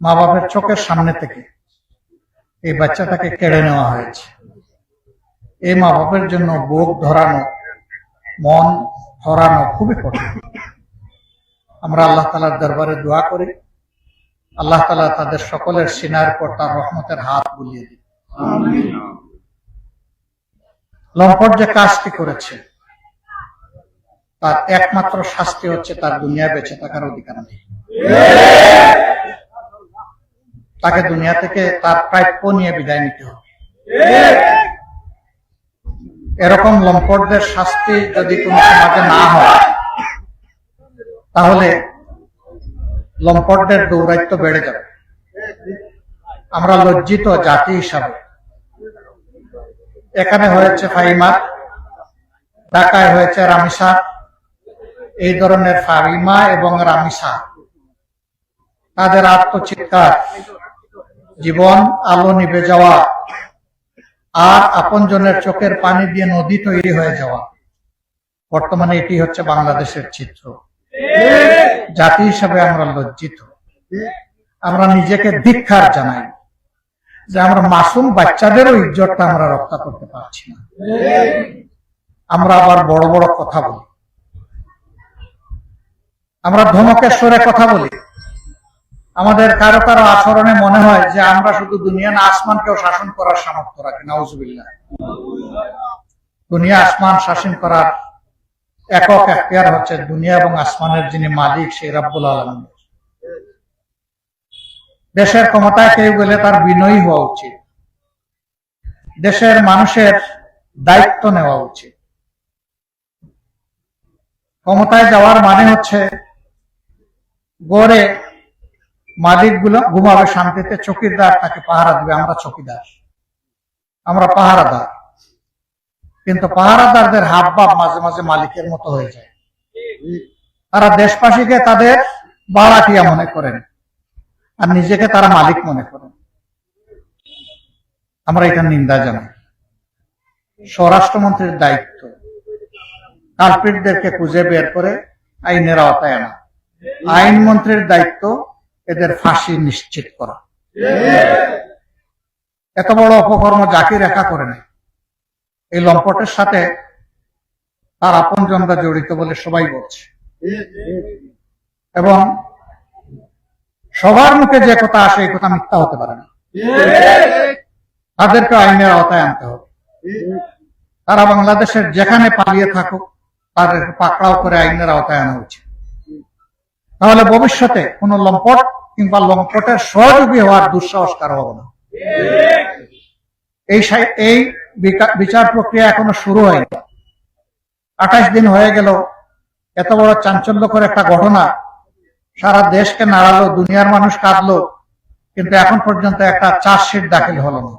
মা বাবার চোখের সামনে থেকে এই বাচ্চাটাকে কেড়ে নেওয়া হয়েছে। এই মা বাবার জন্য বুক ধরানো, মন ধরানো খুবই কঠিন। আমরা আল্লাহ তাআলার দরবারে দোয়া করি, আল্লাহ তাআলা তাদের সকলের সিনার উপর তার রহমতের হাত বুলিয়ে দিন। লম্পট যে কাজটি করেছে তার একমাত্র শাস্তি হচ্ছে তার দুনিয়ায় বেঁচে থাকার অধিকার নেই। তাকে দুনিয়া থেকে তার প্রাপ্য নিয়ে বিদায় নিতে হবে। এরকম লম্পটদের শাস্তি যদি কোনো সমাজে না হয় তাহলে লম্পটদের দৌরাত্ম্য বেড়ে যাবে। আমরা লজ্জিত জাতি হিসাবে। এখানে হয়েছে ফাহিমা, ঢাকায় হয়েছে রামিসা। এই ধরনের ফাহিমা এবং রামিসা তাদের আত্মচিৎকার, জীবন আলো নিভে যাওয়া আর আপনজনের চোখের পানি দিয়ে নদী তৈরি হয়ে যাওয়া, বর্তমানে এটি হচ্ছে বাংলাদেশের চিত্র। জাতি হিসাবে আমরা লজ্জিত। আমরা নিজেকে ধিক্কার জানাই যে আমরা মাসুম বাচ্চাদেরও ইজ্জতটা আমরা রক্ষা করতে পারছি না। আমরা আবার বড় বড় কথা বলি, আমরা ধমকের সুরে কথা বলি। আমাদের কারো কারো আচরণে মনে হয় যে আমরা শুধু দুনিয়া না আসমানকেও শাসন করার সামর্থ্য রাখি। নাউজুবিল্লাহ। দুনিয়া আসমান শাসন করার একক এখতিয়ার হচ্ছে দুনিয়া এবং আসমানের যিনি মালিক সেই রব্বুল আলামিন। দেশের ক্ষমতায় কেউ গেলে তার বিনয়ী হওয়া উচিত, দেশের মানুষের দায়িত্ব নেওয়া উচিত। ক্ষমতায় যাওয়ার মানে হচ্ছে গড়ে মালিকগুলো ঘুমাবে শান্তিতে, চকিদার তাকে পাহারা দিবে। আমরা চকিদার, আমরা পাহারাদার, কিন্তু পাহারাদারদের হাব ভাব মাঝে মাঝে মালিকের মতো হয়ে যায়। তারা দেশবাসীকে তাদের ভাড়াটিয়া মনে করেন আর নিজেকে তারা মালিক মনে করেন। আমরা এটা নিন্দা জানাই। স্বরাষ্ট্রমন্ত্রীর দায়িত্ব কালপিটদেরকে খুঁজে বের করে আইনের আওতায় আনা, আইনমন্ত্রীর দায়িত্ব এদের ফাঁসি নিশ্চিত করা। এত বড় অপকর্ম জাকির একা করে নেয়। এই লম্পটের সাথে তার আপনজনরা জড়িত বলে সবাই বলছে, এবং সবার মুখে যে কথা আসে এই কথা মিথ্যা হতে পারে না। তাদেরকে আইনের আওতায় আনতে হবে। তারা বাংলাদেশের যেখানে পালিয়ে থাকুক তাদের পাকড়াও করে আইনের আওতায় আনা উচিত। তাহলে ভবিষ্যতে কোন লম্পট কিংবা লম্পটের সহযোগী হওয়ার দুঃসাহস কারো হবে না। এই বিচার প্রক্রিয়া এখনো শুরু হয়নি। 28 দিন হয়ে গেল। এত বড় চাঞ্চল্যকর একটা ঘটনা সারা দেশকে নাড়ালো, দুনিয়ার মানুষ কাঁদলো, কিন্তু এখন পর্যন্ত একটা চার্জশিট দাখিল হলো না।